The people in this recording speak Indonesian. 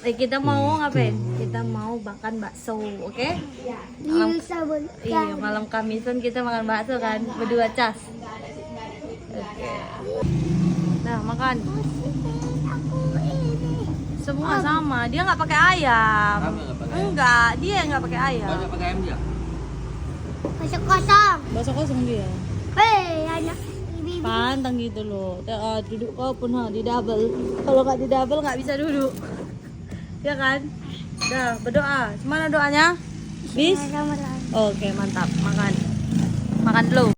Kita mau ngapain? Kita mau makan bakso, oke? Iya, malam Kamisan kita makan bakso kan, berdua cas. Oke. Nah, makan. Semua sama. Dia nggak pakai ayam. Enggak, dia nggak pakai ayam. Nggak pakai ayam dia. Masuk kosong. Bakso kosong dia. Hei, anak ibu. Pantang gitu loh. Duduk kau pun di double. Kalau nggak di double nggak bisa duduk. Ya kan? Dah, berdoa. Mana doanya? Bis? Oke, mantap. Makan. Makan dulu.